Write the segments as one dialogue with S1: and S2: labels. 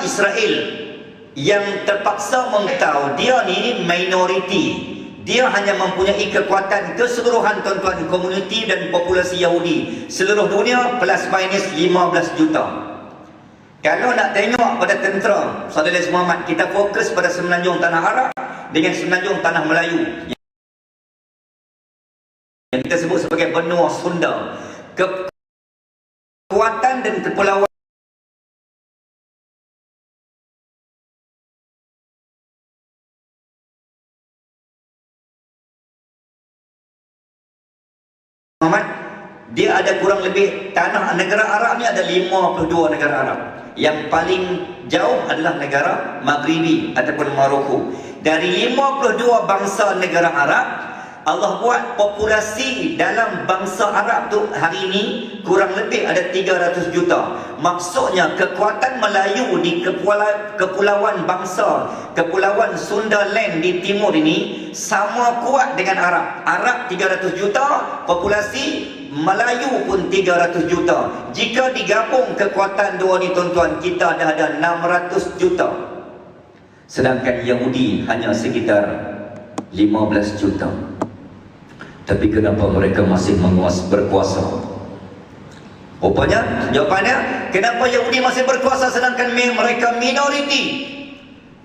S1: orang Israel yang terpaksa mengetahui dia ni minoriti, dia hanya mempunyai kekuatan keseluruhan tuan-tuan komuniti dan populasi Yahudi seluruh dunia plus minus 15 juta. Kalau nak tengok pada tentera Saudara Muhammad, kita fokus pada semenanjung tanah Arab dengan semenanjung tanah Melayu yang kita sebut sebagai benua Sunda. Kekuatan dan kepulauan Muhammad, dia ada kurang lebih tanah negara Arab ni ada 52 negara Arab. Yang paling jauh adalah negara Maghribi ataupun Maroko. Dari 52 bangsa negara Arab, Allah buat populasi dalam bangsa Arab tu hari ini kurang lebih ada 300 juta. Maksudnya kekuatan Melayu di kepulauan bangsa, kepulauan Sunda Land di timur ini sama kuat dengan Arab. Arab 300 juta, populasi Melayu pun 300 juta. Jika digabung kekuatan dua ni tuan-tuan, kita dah ada 600 juta. Sedangkan Yahudi hanya sekitar 15 juta. Tapi kenapa mereka masih berkuasa? Rupanya, jawapannya, kenapa Yahudi masih berkuasa sedangkan mereka minoriti?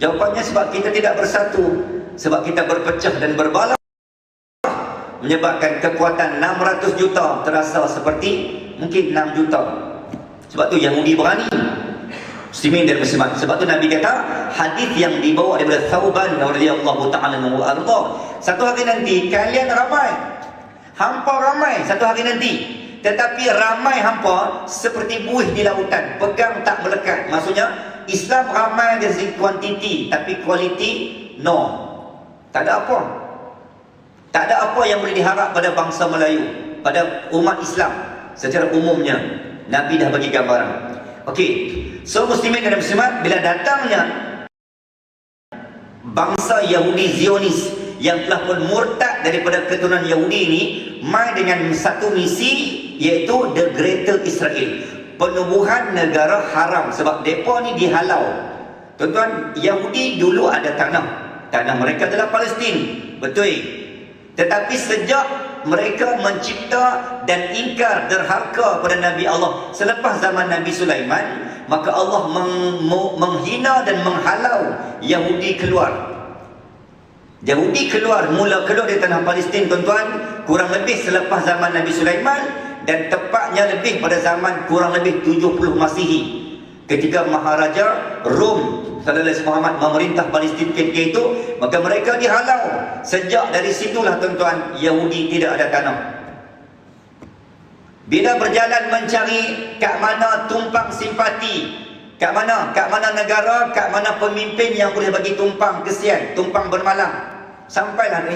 S1: Jawapannya sebab kita tidak bersatu, sebab kita berpecah dan berbalah, menyebabkan kekuatan 600 juta terasa seperti mungkin 6 juta. Sebab tu Yahudi berani, Muslimin dan Muslimat. Sebab tu Nabi kata, hadis yang dibawa daripada Thauban radhiyallahu ta'ala anhu arda, satu hari nanti kalian ramai, hampa ramai satu hari nanti, tetapi ramai hampa seperti buih di lautan, pegang tak melekat. Maksudnya Islam ramai dari segi kuantiti, tapi kualiti no, tak ada apa. Tak ada apa yang boleh diharap pada bangsa Melayu, pada umat Islam secara umumnya. Nabi dah bagi gambaran. Okey, so Muslimin dan Muslimat, bila datangnya bangsa Yahudi Zionis yang telah pun murtad daripada keturunan Yahudi ini, mai dengan satu misi, iaitu The Greater Israel, penubuhan negara haram. Sebab mereka ni dihalau. Tuan-tuan, Yahudi dulu ada tanah mereka adalah Palestin, betul. Tetapi sejak mereka mencipta dan ingkar derhaka pada Nabi Allah selepas zaman Nabi Sulaiman, maka Allah menghina dan menghalau Yahudi keluar. Yahudi mula keluar dari tanah Palestin tuan-tuan, kurang lebih selepas zaman Nabi Sulaiman, dan tepatnya lebih pada zaman kurang lebih 70 Masihi, ketika Maharaja Rom Saudara Muhammad memerintah Palestin ketika itu, maka mereka dihalau. Sejak dari situlah tuan-tuan, Yahudi tidak ada tanah. Bila berjalan mencari kat mana tumpang simpati, kat mana negara, kat mana pemimpin yang boleh bagi tumpang kesian, tumpang bermalam, sampailah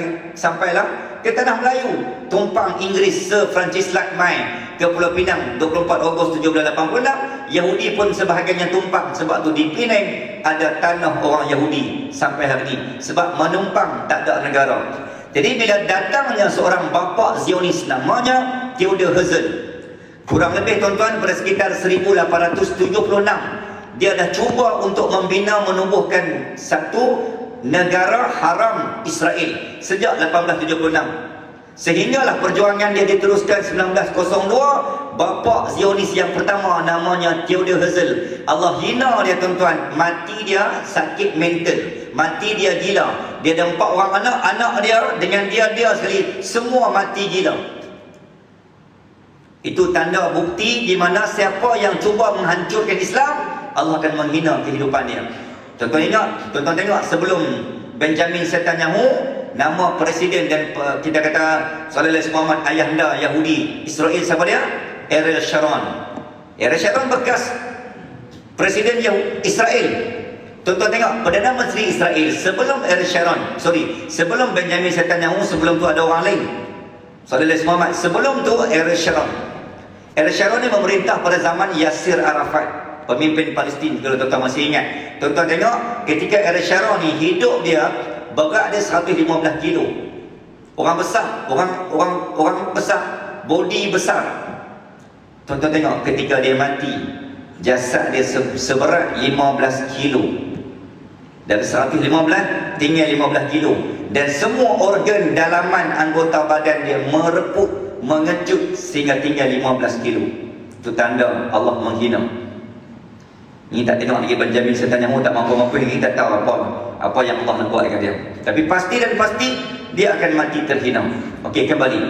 S1: ke tanah Melayu. Tumpang Inggeris Sir Francis Lakmai ke Pulau Pinang 24 Ogos 1786. Yahudi pun sebahagiannya tumpang. Sebab tu di Penang ada tanah orang Yahudi sampai hari ini, sebab menumpang tak ada negara. Jadi bila datangnya seorang bapa Zionis namanya Theodor Herzl, kurang lebih tuan-tuan pada sekitar 1876, dia dah cuba untuk membina, menubuhkan satu negara haram Israel sejak 1876. Sehinggalah perjuangan dia diteruskan 1902. Bapa Zionis yang pertama namanya Theodor Herzl, Allah hina dia tuan-tuan, mati dia sakit mental, mati dia gila. Dia ada 4 orang anak dia dengan dia sekali semua mati gila. Itu tanda bukti di mana siapa yang cuba menghancurkan Islam, Allah akan menghina kehidupan dia. Tuan-tuan ingat, tuan-tuan tengok sebelum Benjamin Netanyahu, nama presiden dan kita kata Saudara Muhammad ayahanda Yahudi Israel, siapa dia? Ariel Sharon. Ariel Sharon bekas presiden Israel. Tuan-tuan tengok, Perdana Menteri Israel sebelum Ariel Sharon, sebelum Benjamin Netanyahu, sebelum tu ada orang lain. Saudara Muhammad, sebelum tu Ariel Sharon. Ariel Sharon ni memerintah pada zaman Yasir Arafat, pemimpin Palestin, kalau tuan-tuan masih ingat. Tuan-tuan tengok, ketika Ariel Sharon ni hidup dia, berat dia 115 kilo. Orang besar, orang besar, body besar. Tuan-tuan tengok, ketika dia mati, Jasad dia seberat 15 kilo. Dari 115 tinggal 15 kilo. Dan semua organ dalaman anggota badan dia merepuk, mengecut sehingga tinggal 15 kilo. Itu tanda Allah menghina. Ini tak tengok lagi Benjamin Netanyahu tak mampu-mampu, ini tak tahu apa yang Allah nak buat dengan dia. Tapi pasti dan pasti dia akan mati terhina. Okey, kembali.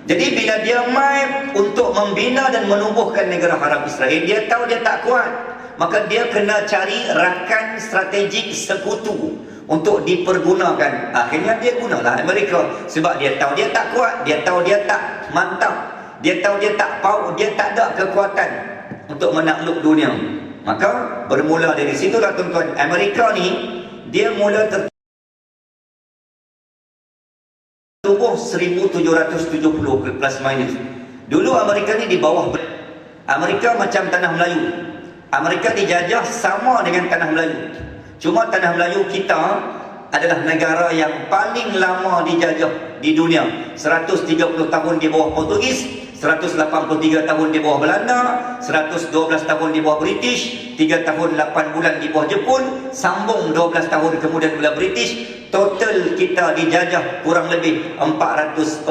S1: Jadi bila dia mai untuk membina dan menubuhkan negara haram Israel, dia tahu dia tak kuat. Maka dia kena cari rakan strategik sekutu untuk dipergunakan. Akhirnya dia gunalah Amerika. Sebab dia tahu dia tak kuat, dia tahu dia tak mantap, dia tahu dia tak power, dia tak ada kekuatan untuk menakluk dunia. Maka bermula dari situlah tuan-tuan, Amerika ni dia mula tertubuh 1770 plus minus. Dulu Amerika ni di bawah Amerika macam tanah Melayu. Amerika dijajah sama dengan tanah Melayu. Cuma tanah Melayu kita adalah negara yang paling lama dijajah di dunia. 130 tahun di bawah Portugis, 183 tahun di bawah Belanda, 112 tahun di bawah British, 3 tahun 8 bulan di bawah Jepun, sambung 12 tahun kemudian pula British. Total kita dijajah kurang lebih 446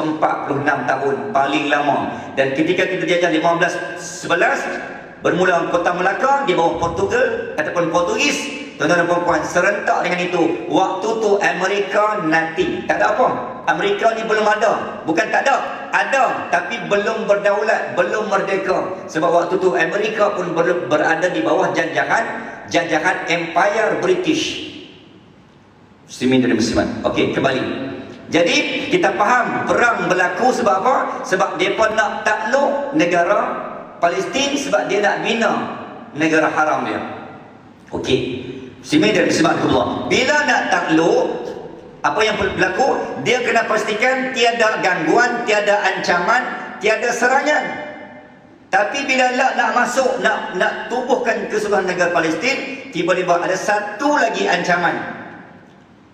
S1: tahun, paling lama. Dan ketika kita dijajah 1511, bermula Kota Melaka di bawah Portugal ataupun Portugis. Tuan-tuan dan puan-puan, serentak dengan itu, waktu tu Amerika nothing, tak ada apa. Amerika ni belum ada, bukan tak ada, ada, tapi belum berdaulat, belum merdeka. Sebab waktu tu Amerika pun berada di bawah jajahan Empire British. Muslimin dan Muslimat. Okey, kembali. Jadi kita faham perang berlaku sebab apa? Sebab mereka nak takluk negara Palestin, sebab dia nak bina negara haram dia. Okey. Muslimin dan Muslimat, bila nak takluk, apa yang berlaku? Dia kena pastikan tiada gangguan, tiada ancaman, tiada serangan. Tapi bila nak masuk, nak tubuhkan keseluruhan negara Palestin, tiba-tiba ada satu lagi ancaman.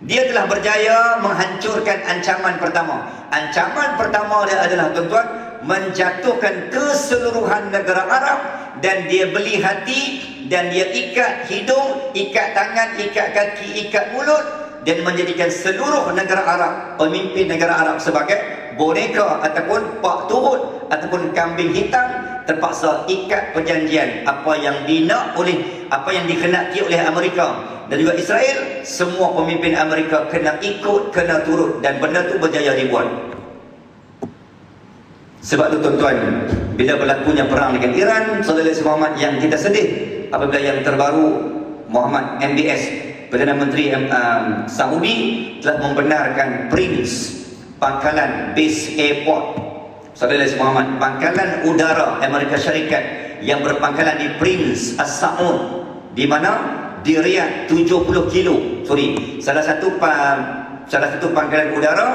S1: Dia telah berjaya menghancurkan ancaman pertama. Ancaman pertama dia adalah, tuan-tuan, menjatuhkan keseluruhan negara Arab, dan dia beli hati, dan dia ikat hidung, ikat tangan, ikat kaki, ikat mulut, dan menjadikan seluruh negara Arab, pemimpin negara Arab sebagai boneka ataupun pak turut ataupun kambing hitam, terpaksa ikat perjanjian. Apa yang dikehendaki oleh Amerika dan juga Israel, semua pemimpin Amerika kena ikut, kena turut, dan benda tu berjaya dibuat. Sebab tu tuan-tuan, bila berlakunya perang dengan Iran, saudara Muhammad, yang kita sedih apabila yang terbaru Muhammad MBS, Perdana Menteri Saudi, telah membenarkan Prince, pangkalan base airport, saudara Muhammad, pangkalan udara Amerika Syarikat yang berpangkalan di Prince As-Saud, di mana? Di Riyadh, 70 kilo. Salah satu pangkalan udara,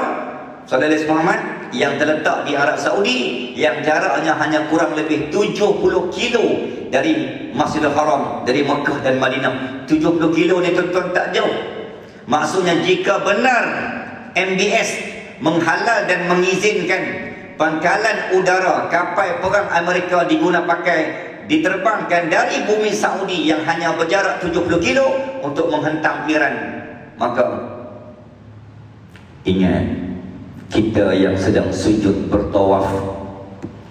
S1: saudara Muhammad, yang terletak di Arab Saudi, yang jaraknya hanya kurang lebih 70 kilo dari Masjidil Haram, dari Mekah dan Madinah. 70 kilo ni tuan-tuan tak jauh. Maksudnya jika benar MBS menghalal dan mengizinkan pangkalan udara kapal perang Amerika diterbangkan dari bumi Saudi yang hanya berjarak 70 kilo untuk menghentam Iran, maka ingat, kita yang sedang sujud bertawaf,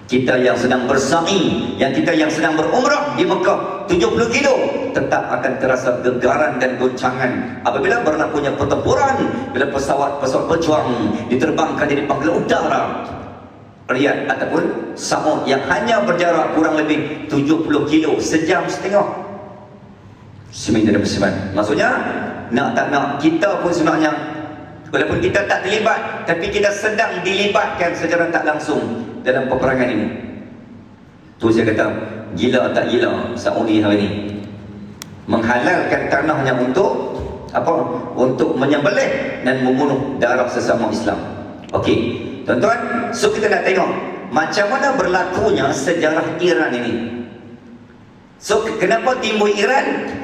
S1: kita yang sedang bersa'i, kita yang sedang berumrah di Mekah 70 kilo, tetap akan terasa gegaran dan goncangan apabila berlakunya pertempuran, bila pesawat berjuang diterbangkan dari pangkalan udara Riyadh ataupun Saud yang hanya berjarak kurang lebih 70 kilo, sejam setengah. Maksudnya, nak tak nak, kita pun sebenarnya, walaupun kita tak terlibat, tapi kita sedang dilibatkan secara tak langsung dalam peperangan ini. Tu saya kata, gila tak gila Saudi hari ini menghalalkan tanahnya untuk apa? Untuk menyembelih dan membunuh darah sesama Islam. Okey, tuan-tuan, so kita nak tengok macam mana berlakunya sejarah Iran ini. So kenapa timbul Iran?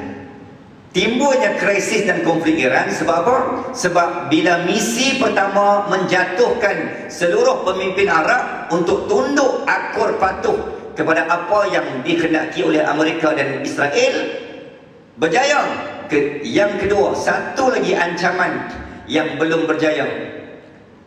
S1: Timbulnya krisis dan konflik Iran sebab apa? Sebab bila misi pertama menjatuhkan seluruh pemimpin Arab untuk tunduk akur patuh kepada apa yang dikehendaki oleh Amerika dan Israel, berjaya. Yang kedua, satu lagi ancaman yang belum berjaya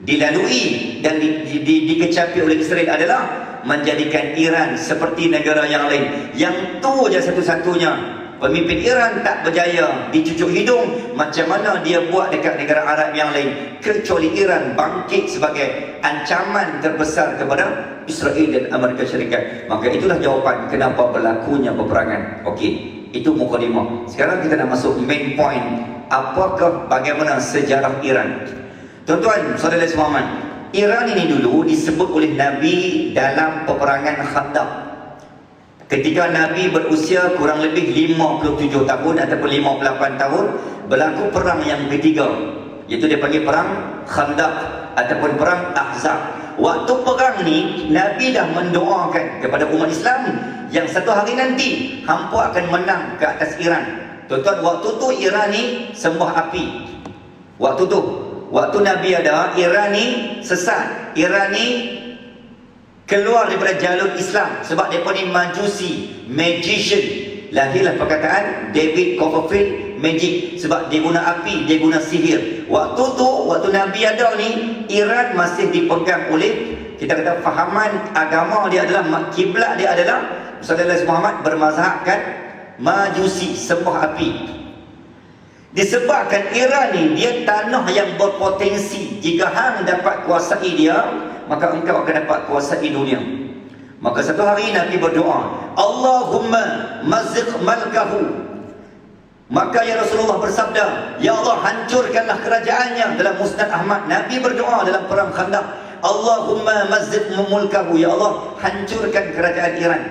S1: dilalui dan dikecapi oleh Israel adalah menjadikan Iran seperti negara yang lain. Yang tu je satu-satunya. Pemimpin Iran tak berjaya dicucuk hidung macam mana dia buat dekat negara Arab yang lain, kecuali Iran bangkit sebagai ancaman terbesar kepada Israel dan Amerika Syarikat. Maka itulah jawapan kenapa berlakunya peperangan. Okey, itu mukadimah. Sekarang kita nak masuk main point. Apakah, bagaimana sejarah Iran? Tuan-tuan, saudara sekalian, Iran ini dulu disebut oleh Nabi dalam peperangan Khandaq. Ketika Nabi berusia kurang lebih 57 tahun ataupun 58 tahun, berlaku perang yang ketiga, iaitu dia panggil perang Khandaq ataupun perang Ahzab. Waktu perang ni, Nabi dah mendoakan kepada umat Islam yang satu hari nanti hampa akan menang ke atas Iran. Tuan-tuan, waktu tu Iran ni sembah api. Waktu Nabi ada, Iran ni sesat. Iran ni keluar daripada jalur Islam sebab mereka ni majusi, magician. Lahirlah perkataan David Copperfield magic, sebab dia guna api, dia guna sihir. Waktu Nabi ada ni, Iran masih dipegang oleh, kita kata, fahaman agama dia adalah, kiblat dia adalah, saudara Muhammad bermazhabkan majusi, sembah api. Disebabkan Iran ni dia tanah yang berpotensi, jika hang dapat kuasai dia, maka engkau akan dapat kuasai dunia. Maka satu hari Nabi berdoa, Allahumma mazziq malkahu. Maka ya Rasulullah bersabda, ya Allah, hancurkanlah kerajaannya. Dalam Musnad Ahmad, Nabi berdoa dalam perang Khandaq, Allahumma mazziq mulkahu, ya Allah, hancurkan kerajaan Iran.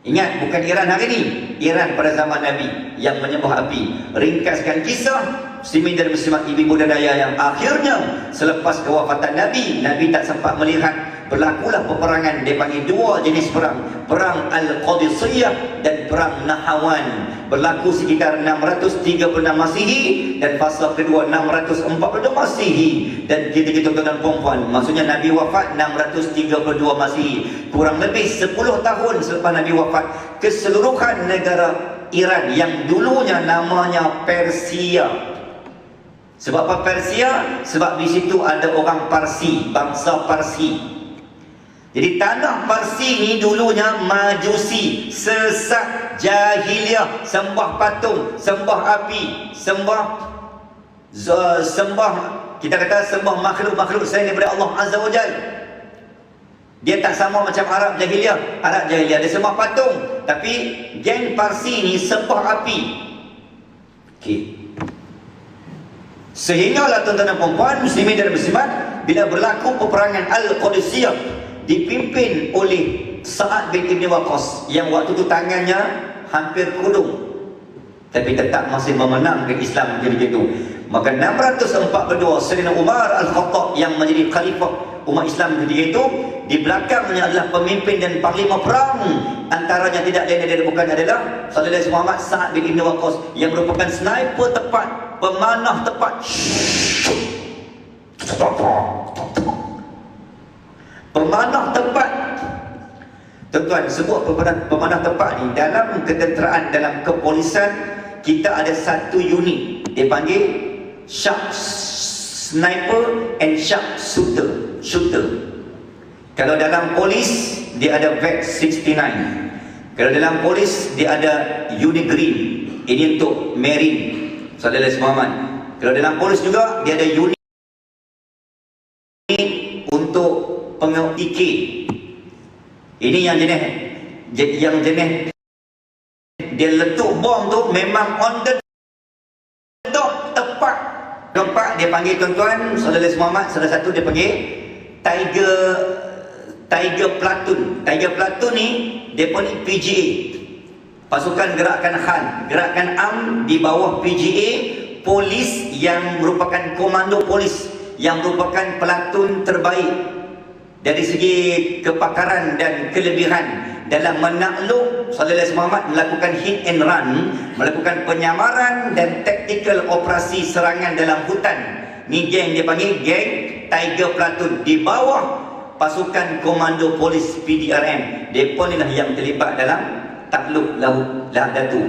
S1: Ingat, bukan Iran hari ini, Iran pada zaman Nabi yang menyembah api. Ringkaskan kisah, muslimin dan muslimat, ibu-ibu dan ayah yang akhirnya selepas kewafatan Nabi, Nabi tak sempat melihat, berlakulah peperangan. Dia panggil dua jenis perang, perang Al-Qadisiyah dan perang Nahawan. Berlaku sekitar 636 Masihi dan fasa kedua 642 Masihi. Dan kita tuan-tuan dan puan-puan, maksudnya Nabi wafat 632 Masihi. Kurang lebih 10 tahun selepas Nabi wafat, keseluruhan negara Iran yang dulunya namanya Persia. Sebab apa Persia? Sebab di situ ada orang Parsi, bangsa Parsi. Jadi tanah Parsi ni dulunya majusi, sesat, jahiliah, sembah patung, sembah api, sembah kita kata sembah makhluk-makhluk selain daripada Allah Azza wa Jal. Dia tak sama macam Arab jahiliah. Arab jahiliah dia sembah patung, tapi geng Parsi ni sembah api. Okey. Sehinggalah tuan-tuan dan puan-puan, muslimin dan muslimat, bila berlaku peperangan Al-Qadisiyah dipimpin oleh Sa'ad bin Ibn Waqqas, yang waktu tu tangannya hampir kudung, tapi tetap masih memenangkan Islam jadi itu. Maka 642 Sayyidina Umar Al-Khattab yang menjadi khalifah umat Islam ketika itu, di belakangnya adalah pemimpin dan panglima perang, antaranya tidak lain dan bukan adalah Saudara Muhammad Sa'ad bin Ibn Waqqas, yang merupakan sniper tepat, pemanah tepat. Pemanah tepat. Tuan-tuan, sebuah pemanah tepat ni dalam ketenteraan, dalam kepolisan, kita ada satu unit, dia panggil sharp sniper and sharp shooter. Kalau dalam polis dia ada VET 69. Kalau dalam polis dia ada unit green. Ini untuk marine, saudara Muhammad. Kalau dalam polis juga dia ada unit untuk pengawal TK. Ini yang jenis dia letup bom tu memang on the dot, tepat. Tempat dia panggil, tuan-tuan, saudara Muhammad, salah satu dia panggil Tiger Platoon. Tiger Platoon ni dia panggil PGA, pasukan gerakan Han, gerakan AM di bawah PGA. Polis yang merupakan komando polis, yang merupakan pelatun terbaik dari segi kepakaran dan kelebihan dalam menakluk, saudara Muhammad, melakukan hit and run, melakukan penyamaran dan tactical operasi serangan dalam hutan. Ni geng dia panggil geng Tiger Platoon, di bawah pasukan komando polis PDRM. Mereka ni lah yang terlibat dalam takluk Laut Datu.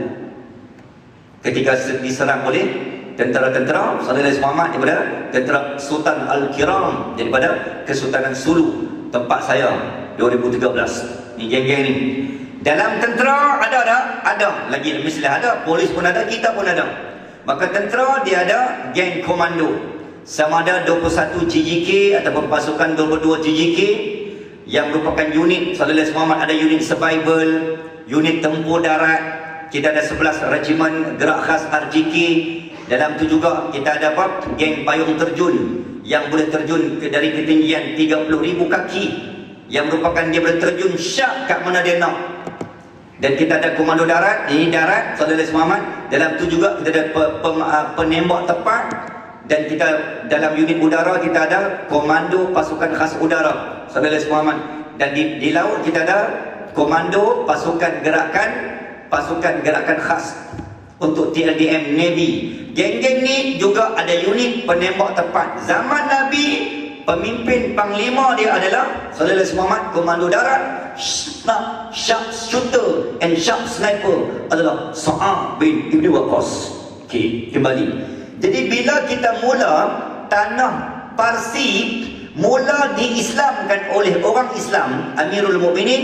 S1: Ketika diserang oleh tentera-tentera Sallallahu Muhammad daripada tentera Sultan Al-Kiram daripada Kesultanan Sulu, tempat saya 2013. Ni geng-geng ni. Dalam tentera ada lagi mesti ada, polis pun ada, kita pun ada. Maka tentera dia ada geng komando. Sama ada 21 GJK ataupun pasukan 22 GJK yang merupakan unit Sallallahu Muhammad, ada unit survival, unit tempur darat. Kita ada 11 regimen gerak khas RGK. Dalam tu juga kita ada apa? Geng payung terjun yang boleh terjun dari ketinggian 30,000 kaki, yang merupakan dia boleh terjun syak kat mana dia nak. Dan kita ada komando darat, ini darat Sallallahu Muhammad. Dalam tu juga kita ada penembak tepat. Dan kita dalam unit udara kita ada komando pasukan khas udara Sallallahu Muhammad. Dan di laut kita ada komando pasukan gerakan khas untuk TLDM Navy. Geng-geng ni juga ada unit penembak tepat. Zaman Nabi, pemimpin panglima dia adalah Sallallahu Muhammad. Komando darat, sharp shooter and sharp sniper adalah Sa'ad bin Ibn Waqqas. Okey, kembali. Jadi bila kita mula tanah Parsi mula diislamkan oleh orang Islam, Amirul Mukminin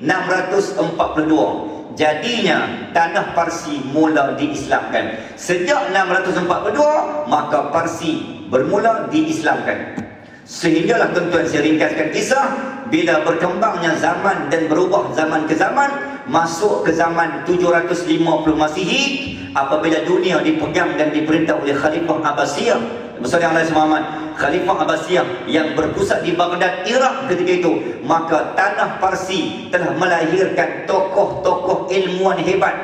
S1: 642. Jadinya tanah Parsi mula diislamkan. Sejak 642 maka Parsi bermula diislamkan. Sehinggalah tuan-tuan, saya ringkaskan kisah, bila berkembangnya zaman dan berubah zaman ke zaman, masuk ke zaman 750 Masihi, apabila dunia dipegang dan diperintah oleh Khalifah Abbasiyah besar yang lain Muhammad, Khalifah Abbasiyah yang berpusat di Baghdad, Iraq ketika itu, maka tanah Parsi telah melahirkan tokoh-tokoh ilmuwan hebat.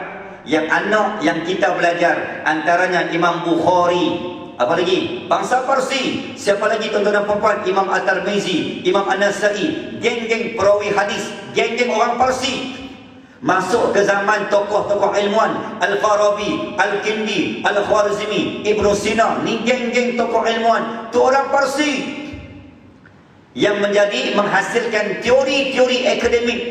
S1: Yang anak yang kita belajar antaranya Imam Bukhari. Apa lagi? Bangsa Parsi. Siapa lagi tuan-tuan dan puan-puan? Imam At-Tirmizi, Imam An-Nasai, geng-geng perawi hadis, geng-geng orang Parsi. Masuk ke zaman tokoh-tokoh ilmuwan, Al-Farabi, Al-Kindi, Al-Khwarizmi, Ibn Sina. Ni geng-geng tokoh ilmuwan, tu orang Parsi yang menghasilkan teori-teori akademik.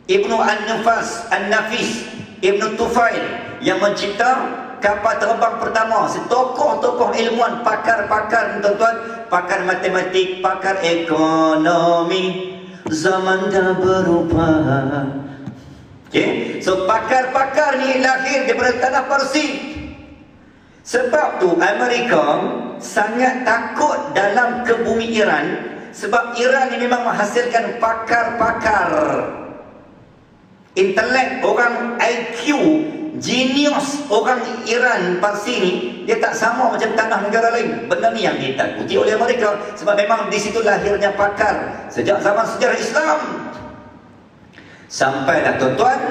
S1: Ibn An-Nafis, Ibn Tufail yang mencipta kapal terbang pertama. Tokoh-tokoh ilmuwan, pakar-pakar tuan-tuan, pakar matematik, pakar ekonomi, zaman dah berubah. Okay? So pakar-pakar ni lahir daripada tanah Parsi. Sebab tu Amerika sangat takut dalam ke bumi Iran, sebab Iran ni memang menghasilkan pakar-pakar intelek, orang IQ genius. Orang Iran Parsi ni dia tak sama macam tanah negara lain. Benda ni yang ditakuti oleh Amerika, sebab memang di situ lahirnya pakar sejak zaman sejarah Islam. Sampailah tuan-tuan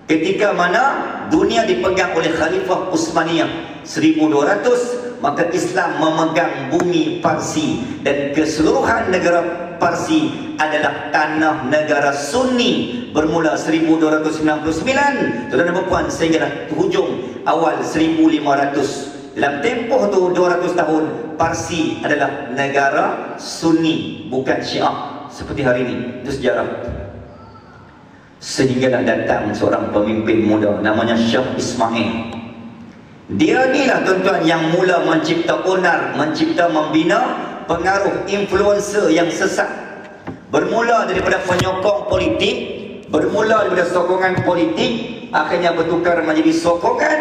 S1: ketika mana dunia dipegang oleh Khalifah Utsmaniyah 1200, maka Islam memegang bumi Parsi, dan keseluruhan negara Parsi adalah tanah negara Sunni bermula 1299 tuan-tuan dan puan, sehingga hujung awal 1500. Dalam tempoh tu 200 tahun Parsi adalah negara Sunni, bukan Syiah seperti hari ini. Itu sejarah. Sehinggalah datang seorang pemimpin muda namanya Syekh Ismail. Dia ni lah tuan-tuan yang mula mencipta onar, membina pengaruh influencer yang sesat. Bermula daripada penyokong politik, bermula daripada sokongan politik, akhirnya bertukar menjadi sokongan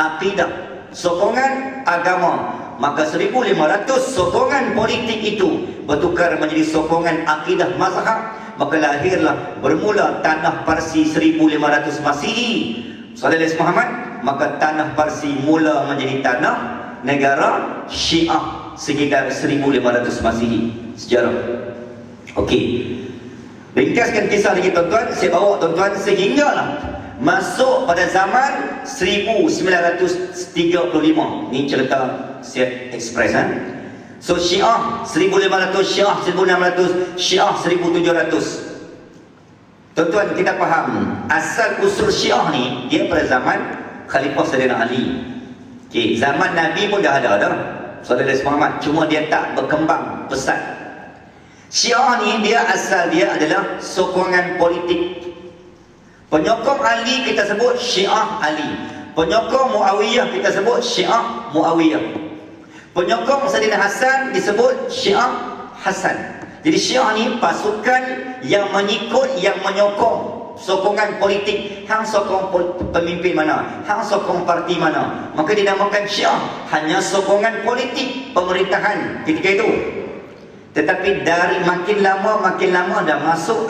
S1: akidah, sokongan agama. Maka 1500 sokongan politik itu bertukar menjadi sokongan akidah mazhab. Maka lahirlah bermula tanah Parsi 1500 Masihi Sallallahu Muhammad. Maka tanah Parsi mula menjadi tanah negara Syiah sekitar 1500 Masihi. Sejarah. Okey, ringkaskan kisah lagi tuan-tuan, saya bawa tuan-tuan sehinggalah masuk pada zaman 1935. Ni cerita saya express So Syiah 1500, Syiah 1600, Syiah 1700. Tuan-tuan, kita faham asal usul Syiah ni dia pada zaman Khalifah Sayyidina Ali. Okay, zaman Nabi pun dah ada dah Sallallahu Muhammad, cuma dia tak berkembang pesat. Syiah ni dia asal dia adalah sokongan politik. Penyokong Ali kita sebut Syiah Ali. Penyokong Muawiyah kita sebut Syiah Muawiyah. Penyokong Sayyidina Hasan disebut Syiah Hasan. Jadi Syiah ni pasukan yang mengikut, yang menyokong sokongan politik. Hang sokong pemimpin mana, hang sokong parti mana, maka dinamakan Syiah. Hanya sokongan politik pemerintahan ketika itu. Tetapi dari makin lama dah masuk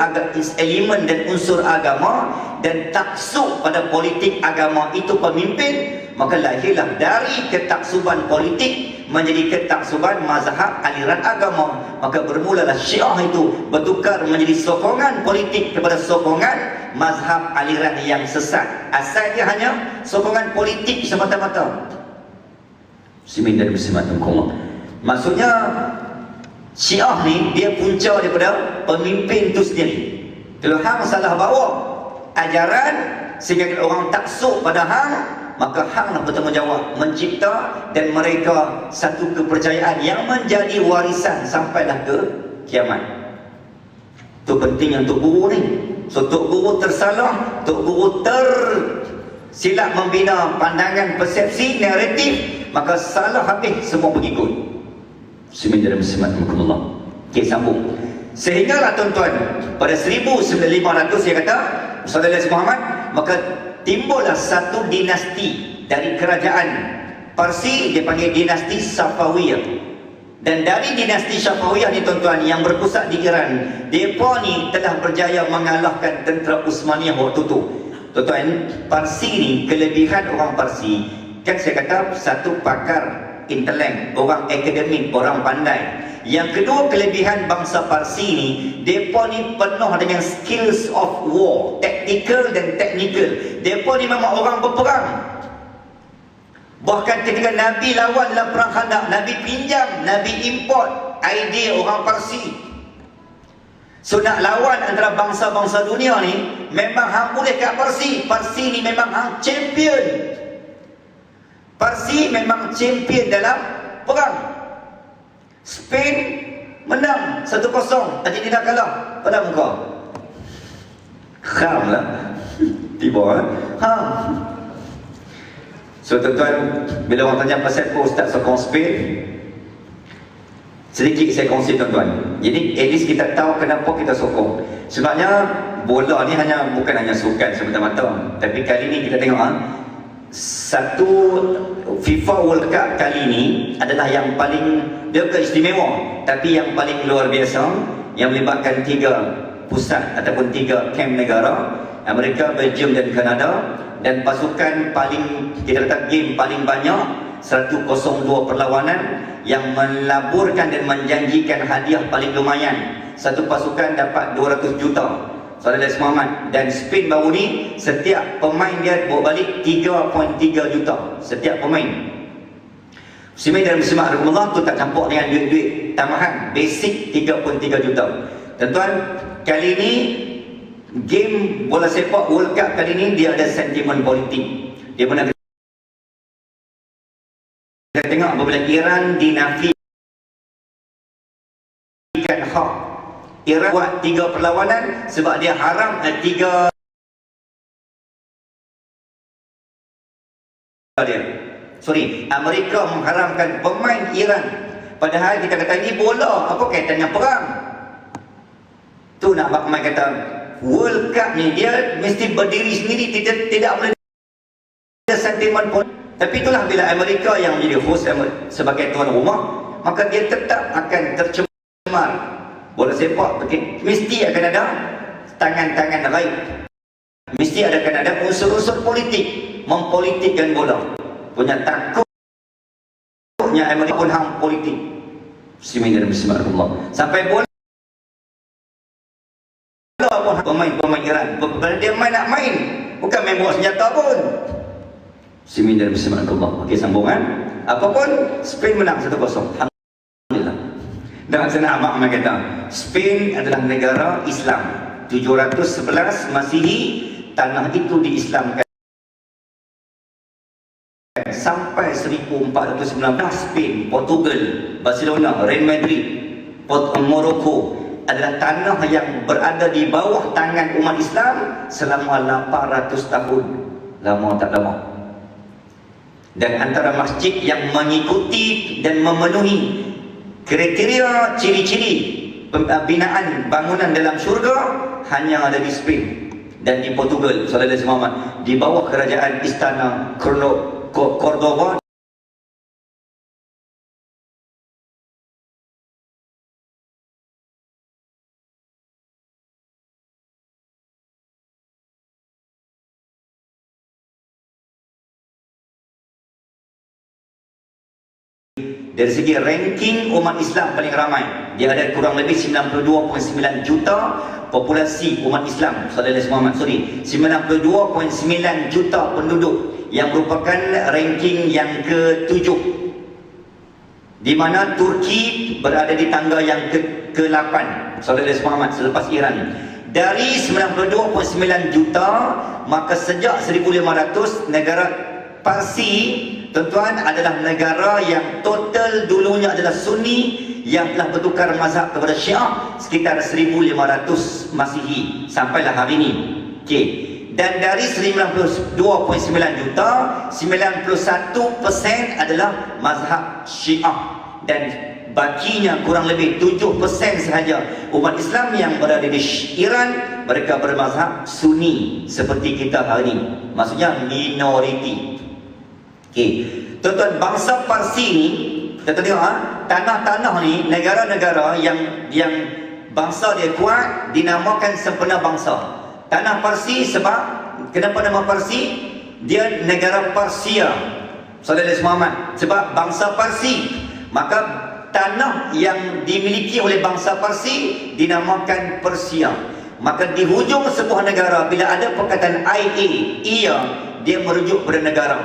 S1: elemen dan unsur agama dan taksub pada politik agama itu pemimpin, maka lahirlah dari ketaksuban politik menjadi ketaksuban mazhab aliran agama. Maka bermulalah Syiah itu bertukar menjadi sokongan politik kepada sokongan mazhab aliran yang sesat. Asalnya hanya sokongan politik semata-mata. Muslimin dan muslimat Allah. Maksudnya Syiah ni dia punca daripada pemimpin tu sendiri. Kalau hang salah bawa ajaran sehingga orang taksub pada hang, maka hang lah bertanggungjawab mencipta dan mereka satu kepercayaan yang menjadi warisan sampailah ke kiamat. Itu penting untuk guru ni. So Tok Guru tersalah, Tok Guru tersilap membina pandangan persepsi naratif, maka salah habis semua pengikut. Bismillah dan bismillah. Okay, sambung. Sehinggalah tuan-tuan pada 1500 dia kata Rasulullah Muhammad, maka timbullah satu dinasti dari kerajaan Parsi, dia panggil dinasti Safawiyah. Dan dari dinasti Safawiyah ni tuan-tuan yang berpusat di Iran, mereka ni telah berjaya mengalahkan tentera Uthmaniyah waktu tu. Tuan-tuan, Parsi ni, kelebihan orang Parsi, kan saya kata satu pakar intelek, orang akademik, orang pandai. Yang kedua, kelebihan bangsa Parsi ni, mereka ni penuh dengan skills of war, tactical dan technical. Mereka ni memang orang berperang. Bahkan ketika Nabi lawan dalam perang Khandaq, Nabi pinjam, Nabi import idea orang Parsi. So nak lawan antara bangsa-bangsa dunia ni, memang hang boleh kat Parsi. Parsi ni memang hang champion. Parsi memang champion dalam perang. Spain menang 1-0, Argentina kalah pada muka. Kham lah. Tiba ha. So tuan-tuan, bila orang tanya pasal apa Ustaz sokong Spain, sedikit saya kongsi tuan-tuan. Jadi at least kita tahu kenapa kita sokong. Sebabnya bola ni bukan hanya sukan semata-mata. Tapi kali ni kita tengok satu FIFA World Cup kali ini adalah yang paling, dia istimewa, tapi yang paling luar biasa, yang melibatkan 3 pusat ataupun 3 kamp negara, Amerika, Belgium dan Kanada, dan pasukan paling, kita kata game paling banyak, 102 perlawanan yang melaburkan dan menjanjikan hadiah paling lumayan. Satu pasukan dapat 200 juta. Saudara Muhammad, dan Spain baru ni setiap pemain dia bawa balik 3.3 juta setiap pemain. Muslimin dan muslimat rahimahullah, tu tak campur dengan duit-duit tambahan, basic 3.3 juta. Tuan-tuan, kali ni game bola sepak World Cup kali ni dia ada sentimen politik. Dia pernah kita tengok apabila Iran dinafikan hak, Iran buat 3 perlawanan sebab dia haram 3 dia. Sorry, Amerika mengharamkan pemain Iran. Padahal kita kata ini bola, apa kaitannya perang? Tu nak pemain kata World Cup ni dia mesti berdiri sendiri, tidak boleh ada sentimen politik. Tapi itulah bila Amerika yang menjadi host sebagai tuan rumah, maka dia tetap akan tercemar. Bola sepak mesti akan ada tangan-tangan raib, mesti akan ada unsur-unsur politik, mempolitikkan bola. Punya takutnya Amerika pun hang politik. Muslimin dan muslimat Allah. Sampai bola pun pemain Iran, dia main nak main, bukan main bawa senjata pun. Muslimin dan muslimat Allah. Okey, sambungan. Apapun Spain menang 1-0. Alhamdulillah. Dan saya nak kata Spain adalah negara Islam. 711 Masihi, tanah itu diislamkan sampai 1419. Spain, Portugal, Barcelona, Real Madrid, Morocco, adalah tanah yang berada di bawah tangan umat Islam selama 800 tahun. Lama tak lama. Dan antara masjid yang mengikuti dan memenuhi kriteria ciri-ciri binaan bangunan dalam syurga hanya ada di Spain dan di Portugal, Saudara Muhammad, di bawah kerajaan Istana Cordoba. Dari segi ranking umat Islam paling ramai, dia ada kurang lebih 92.9 juta populasi umat Islam, Saudara Muhammad, 92.9 juta penduduk, yang merupakan ranking yang ke-7, di mana Turki berada di tangga yang ke-8, Saudara Muhammad, selepas Iran. Dari 92.9 juta, maka sejak 1500 negara Parsi, tuan-tuan, adalah negara yang total dulunya adalah Sunni, yang telah bertukar mazhab kepada Syiah sekitar 1500 Masihi sampailah hari ini. Okey. Dan dari 92.9 juta, 91% adalah mazhab Syiah, dan bakinya kurang lebih 7% sahaja umat Islam yang berada di Iran, mereka bermazhab Sunni seperti kita hari ini. Maksudnya minoriti. Okey, tuan-tuan, bangsa Parsi ni, kita tengok tanah-tanah ni, negara-negara yang bangsa dia kuat dinamakan sempena bangsa. Tanah Parsi, sebab kenapa nama Parsi? Dia negara Parsia, Saudara Muhammad, sebab bangsa Parsi. Maka tanah yang dimiliki oleh bangsa Parsi dinamakan Persia. Maka di hujung sebuah negara, bila ada perkataan ia, dia merujuk pada negara.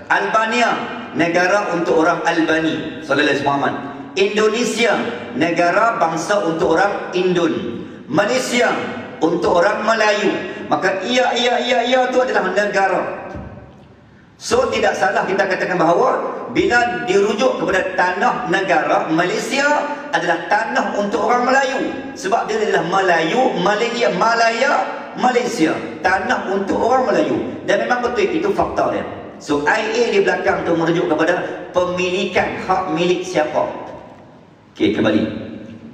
S1: Albania, negara untuk orang Albani, Saudara Muhammad. Indonesia, negara bangsa untuk orang Indon. Malaysia, untuk orang Melayu. Maka ia itu adalah negara. So tidak salah kita katakan bahawa bila dirujuk kepada tanah negara, Malaysia adalah tanah untuk orang Melayu, sebab dia adalah Melayu, Malaya, Malaysia, tanah untuk orang Melayu. Dan memang betul itu fakta dia. So IA di belakang tu merujuk kepada pemilikan hak milik siapa. Okey, kembali.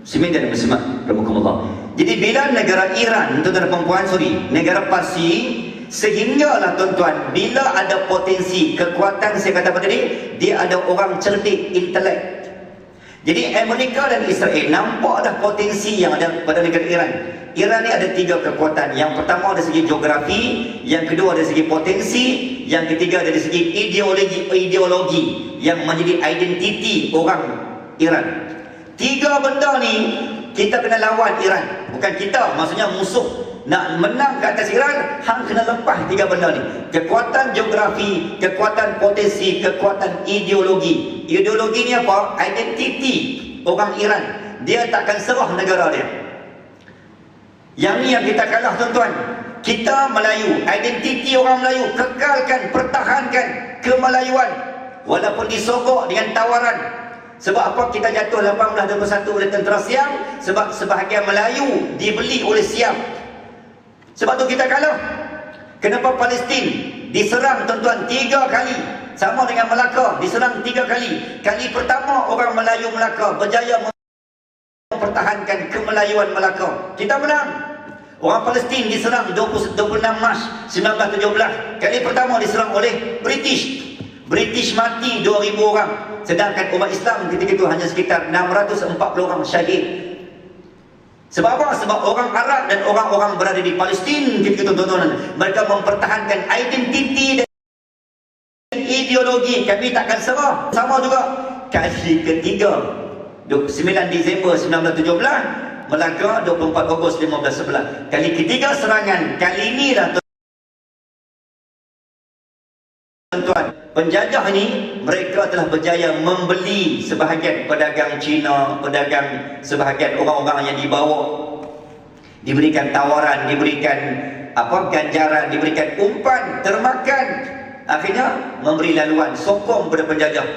S1: Muslimin dan muslimat rahimakumullah. Jadi bila negara Iran, tuan-tuan dan puan, negara Parsi, sehinggalah tuan-tuan, bila ada potensi kekuatan, saya kata tadi, dia ada orang cerdik, intelek. Jadi Amerika dan Israel nampak dah potensi yang ada pada negara Iran. Iran ni ada 3 kekuatan. Yang pertama dari segi geografi, yang kedua dari segi potensi, yang ketiga dari segi ideologi yang menjadi identiti orang Iran. 3 benda ni kita kena lawan Iran. Bukan kita, maksudnya musuh. Nak menang ke atas Iran, hang kena lepas 3 benda ni. Kekuatan geografi, kekuatan potensi, kekuatan ideologi. Ideologi ni apa? Identiti orang Iran. Dia takkan serah negara dia. Yang ni yang kita kalah, tuan-tuan. Kita Melayu, identiti orang Melayu, kekalkan, pertahankan kemelayuan walaupun disogok dengan tawaran. Sebab apa kita jatuh 1821 oleh tentera Siam? Sebab sebahagian Melayu dibeli oleh Siam. Sebab tu kita kalah. Kenapa Palestin diserang, tuan-tuan, 3 kali? Sama dengan Melaka, diserang 3 kali. Kali pertama orang Melayu Melaka berjaya mempertahankan kemelayuan Melaka. Kita menang. Orang Palestin diserang 26 Mac 1917. Kali pertama diserang oleh British. British mati 2,000 orang. Sedangkan umat Islam ketika itu hanya sekitar 640 orang syahid. Sebab apa? Sebab orang Arab dan orang-orang berada di Palestin ketika itu, tuan-tuan, mereka mempertahankan identiti dan ideologi. Kami takkan serah. Sama juga kali ketiga, 9 Disember 1917, Melaka 24 Ogos 1511. Kali ketiga serangan. Kali inilah, tuan-tuan, penjajah ini mereka telah berjaya membeli sebahagian pedagang Cina, pedagang sebahagian orang-orang yang dibawa, diberikan tawaran, diberikan ganjaran, diberikan umpan, termakan. Akhirnya memberi laluan, sokong kepada penjajah.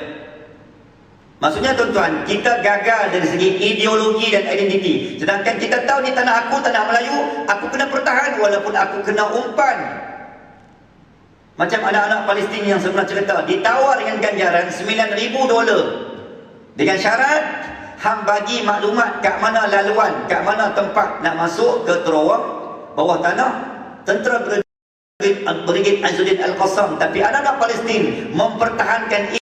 S1: Maksudnya tuan-tuan, kita gagal dari segi ideologi dan identiti. Sedangkan kita tahu ni tanah aku, tanah Melayu, aku kena pertahan walaupun aku kena umpan. Macam anak-anak Palestin yang saya pernah cerita, ditawar dengan ganjaran $9,000 dengan syarat hang bagi maklumat kat mana laluan, kat mana tempat nak masuk ke terowong bawah tanah tentera Brigade Izzuddin Al-Qassam. Tapi anak-anak Palestin mempertahankan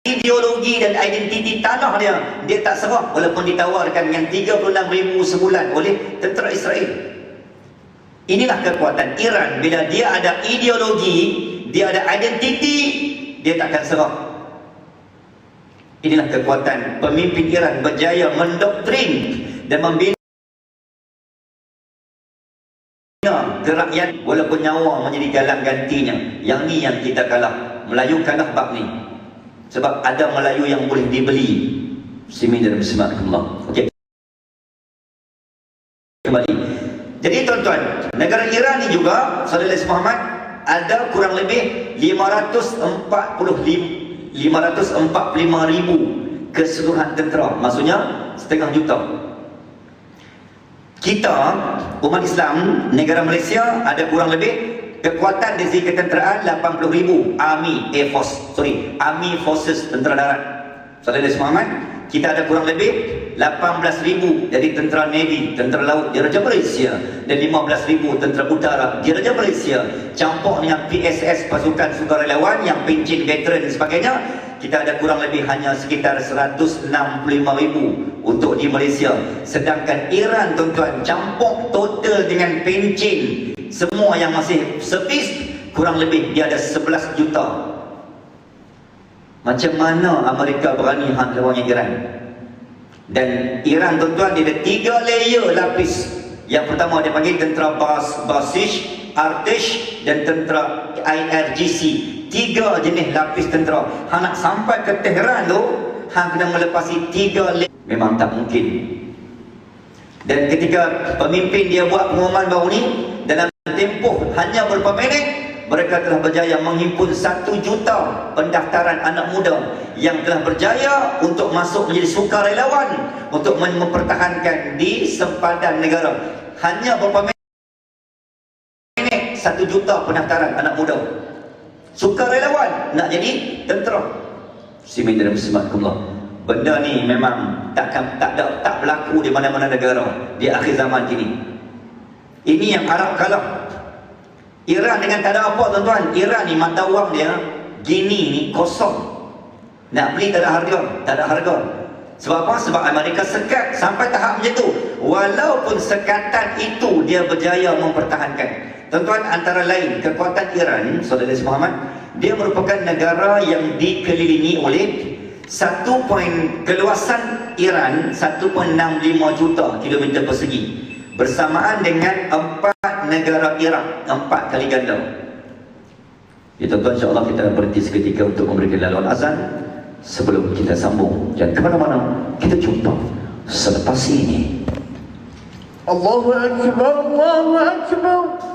S1: ideologi dan identiti tanah dia. Dia tak serah walaupun ditawarkan dengan 36,000 sebulan oleh tentera Israel. Inilah kekuatan Iran. Bila dia ada ideologi, dia ada identiti, dia takkan serah. Inilah kekuatan pemimpin Iran berjaya mendoktrin dan membina ke rakyat walaupun nyawa menjadi galang gantinya. Yang ni yang kita kalah. Melayu kalah bab ni. Sebab ada Melayu yang boleh dibeli. Bismillahirrahmanirrahim. Okey. Kembali. Jadi tuan-tuan, negara Iran ni juga, Saudara Muhammad, ada kurang lebih 545,000 keseluruhan tentera. Maksudnya setengah juta. Kita, umat Islam, negara Malaysia ada kurang lebih kekuatan dari segi ketenteraan 80,000 Army Forces tentera darat. Saudara Muhammad, kita ada kurang lebih 18,000 dari tentera Navy, tentera laut di Raja Malaysia, dan 15,000 tentera udara di Raja Malaysia. Campur dengan PSS, pasukan sukarelawan yang pencin veteran dan sebagainya, kita ada kurang lebih hanya sekitar 165,000 untuk di Malaysia. Sedangkan Iran tuan-tuan, campur total dengan pencin semua yang masih servis, kurang lebih dia ada 11 juta. Macam mana Amerika berani lawan Iran? Dan Iran tuan-tuan, dia ada 3 layer lapis. Yang pertama dia panggil tentera Basish, Artish dan tentera IRGC. 3 jenis lapis tentera. Hang nak sampai ke Tehran tu, hang kena melepasi 3 layer. Memang tak mungkin. Dan ketika pemimpin dia buat pengumuman baru ni, dalam tempoh hanya beberapa minit, mereka telah berjaya menghimpun 1 juta pendaftaran anak muda yang telah berjaya untuk masuk menjadi sukarelawan untuk mempertahankan di sempadan negara. Hanya beberapa minit 1 juta pendaftaran anak muda sukarelawan nak jadi tentera. Bismillahirrahmanirrahim. Benda ni memang tak berlaku di mana-mana negara di akhir zaman ini. Ini yang Arab kalah. Iran dengan tak ada apa tuan-tuan. Iran ni mata wang dia Gini ni kosong. Nak beli tak ada harga. Sebab apa? Sebab Amerika sekat sampai tahap macam tu. Walaupun sekatan itu dia berjaya mempertahankan. Tuan-tuan, antara lain kekuatan Iran, Saudara Muhammad, dia merupakan negara yang dikelilingi oleh keluasan Iran 1.65 juta kilometer persegi, bersamaan dengan 4 negara Iraq, 4 kali ganda. Ya tuan-tuan, insyaAllah kita berhenti seketika untuk memberikan laluan azan sebelum kita sambung. Jangan ke mana-mana, kita jumpa selepas ini.
S2: Allahu Akbar, Allahu Akbar,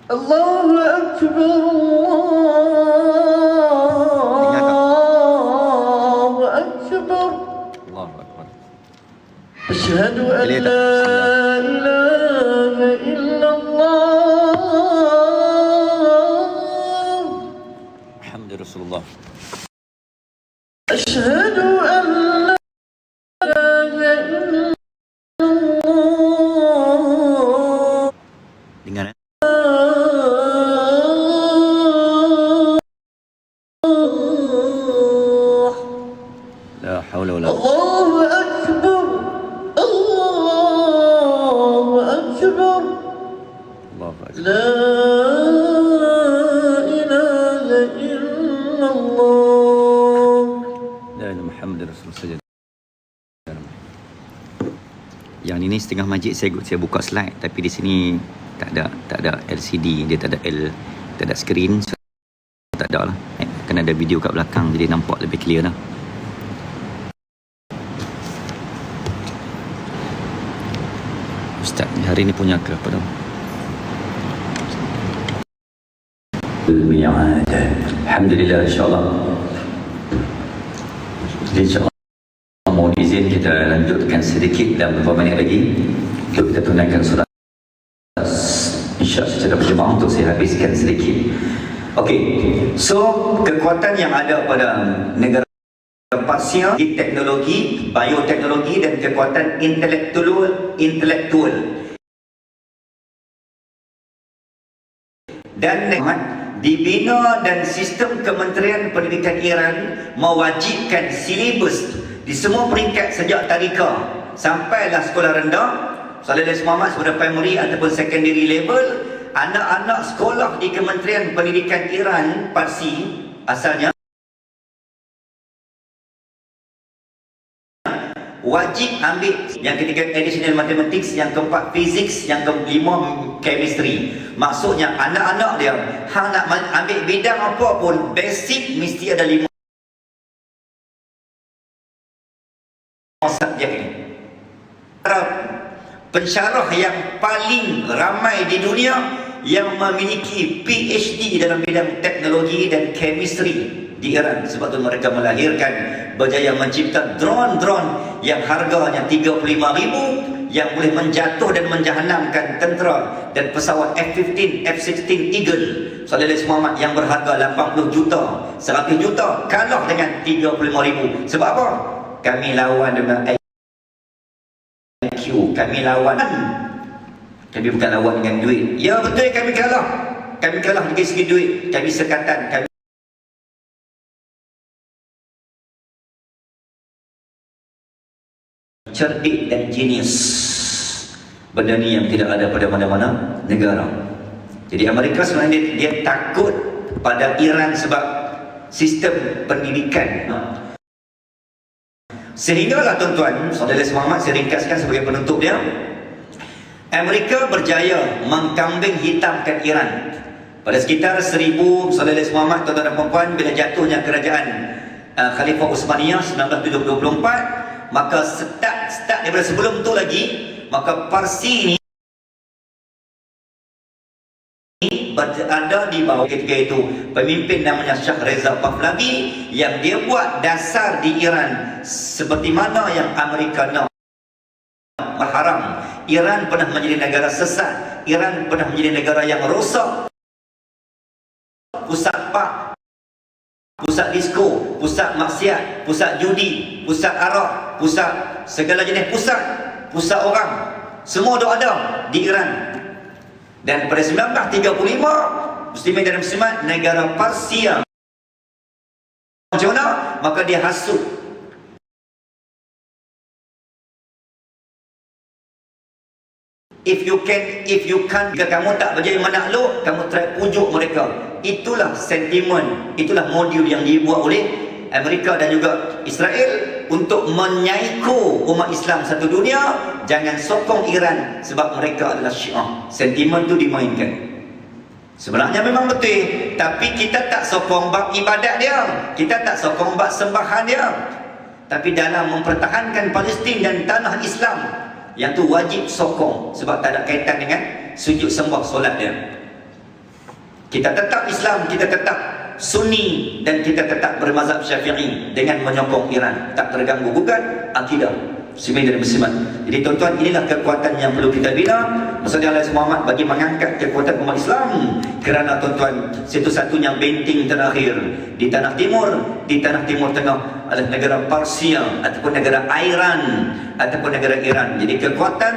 S2: Allahu Akbar, Allahu Akbar, Allahu Akbar. Asyhadu an la ilaha illallah Muhammadur Rasulullah. Asyhadu an la ilaha illallah. Dengar la haula wala Allahu akbar, Allahu akbar, Allahu akbar, la ilaha illallah, la ilaha Muhammadur Rasulullah. Yang ini setengah majlis saya buka slide, tapi di sini tak ada LCD, dia tak ada skrin, so tak ada lah. Kan ada video kat belakang, jadi nampak lebih clear lah. Ustaz, hari ni punya ke apa tu? Alhamdulillah, insyaAllah. Jadi insyaAllah mohon izin kita lanjutkan sedikit dalam beberapa minit lagi untuk kita tunaikan solat Isyak secara berjemaah untuk saya habiskan sedikit. Okey, so kekuatan yang ada pada negara Parsia di teknologi, bioteknologi dan kekuatan intelektual dan dibina dan sistem Kementerian Pendidikan Iran mewajibkan silibus di semua peringkat sejak tadika sampailah sekolah rendah, Salih Muhammad sekolah primary ataupun secondary level. Anak-anak sekolah di Kementerian Pendidikan Iran Parsi asalnya wajib ambil yang ketiga additional mathematics, yang keempat physics, yang kelima chemistry. Maksudnya anak-anak dia hang nak ambil bidang apa pun basic mesti ada 5 subjek ni. Pensyarah yang paling ramai di dunia yang memiliki PhD dalam bidang teknologi dan chemistry di Iran. Sebab tu mereka melahirkan, berjaya mencipta drone-drone yang harganya 35,000 yang boleh menjatuh dan menjahanamkan tentera dan pesawat F-15, F-16 Eagle Salih Muhammad yang berharga 80 juta, 100 juta kalah dengan 35,000. Sebab apa? Kami lawan dengan IQ, kami lawan, kami bukan lawan dengan duit. Ya betul, kami kalah dari segi duit, kami sekatan, kami cerdik dan genius. Benda ni yang tidak ada pada mana-mana negara. Jadi Amerika sebenarnya dia takut pada Iran sebab sistem pendidikan. Sehinggalah tuan-tuan, Saudara Muhammad, saya ringkaskan sebagai penutup dia, Amerika berjaya mengkambing hitamkan Iran. Pada sekitar 1000, Saudara Muhammad, tuan-tuan dan puan-puan, bila jatuhnya kerajaan Khalifah Utsmaniyah 1924, maka start daripada sebelum tu lagi, maka Parsi ini berada di bawah ketika itu pemimpin namanya Shah Reza Pahlavi yang dia buat dasar di Iran seperti mana yang Amerika nak. Haram. Iran pernah menjadi negara sesat, Iran pernah menjadi negara yang rosak, pusat pak, pusat disko, pusat maksiat, pusat judi, pusat arak, pusat segala jenis pusat orang, semua ada di Iran. Dan pada 1935 Muslimin dan Muslimat negara Parsia macam mana? Maka dia hasut. If you can, jika kamu tak berjaya menakluk, kamu try pujuk mereka. Itulah sentimen, itulah modul yang dibuat oleh Amerika dan juga Israel untuk menyaiko umat Islam satu dunia. Jangan sokong Iran sebab mereka adalah Syiah. Sentimen tu dimainkan. Sebenarnya memang betul, tapi kita tak sokong bab ibadat dia, kita tak sokong bab sembahan dia. Tapi dalam mempertahankan Palestin dan tanah Islam, yang tu wajib sokong sebab tak ada kaitan dengan sujud sembah solat dia. Kita tetap Islam, kita tetap Sunni dan kita tetap bermazhab Syafi'i dengan menyokong Iran, tak terganggu gugat akidah Muslimin dan Muslimat. Jadi tuan-tuan, inilah kekuatan yang perlu kita bina. Maksudnya Allah Muhammad bagi mengangkat kekuatan umat Islam, kerana tuan-tuan, satu-satunya benteng terakhir di tanah timur tengah adalah negara Parsia ataupun negara Iran ataupun negara Iran. Jadi kekuatan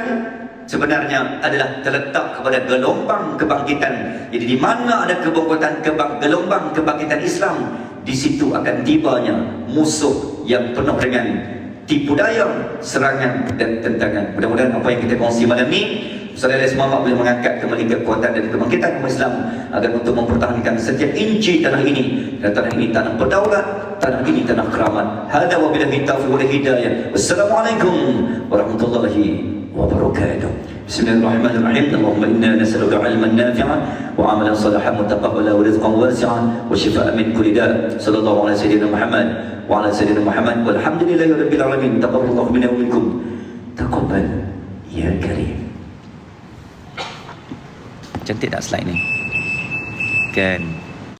S2: sebenarnya adalah terletak kepada gelombang kebangkitan. Jadi di mana ada gelombang kebangkitan Islam, di situ akan tibanya musuh yang penuh dengan tipu daya, serangan dan tentangan. Mudah-mudahan apa yang kita kongsi malam ni, Saudara Muhammad boleh mengangkat kembali kekuatan dan kebangkitan umat Islam agar untuk mempertahankan setiap inci tanah ini. Dan tanah ini tanah berdaulat, tanah ini tanah keramat. Hada wa billahi taufiq wal hidayah. Wassalamualaikum warahmatullahi wabarakatuh. Bismillahirrahmanirrahim. Allahumma inna nas'aluka 'ilman nafi'an wa 'amalan salihan mutaqabbalan wa rizqan wasi'an wa shifaa'an min kulli da'. Sallallahu alaihi sayyidina Muhammad wa ala sayyidina Muhammad walhamdulillahi rabbil alamin. Taqabbalallahu minna wa minkum. Taqabbal ya karim. Cantik tak slide ni? Kan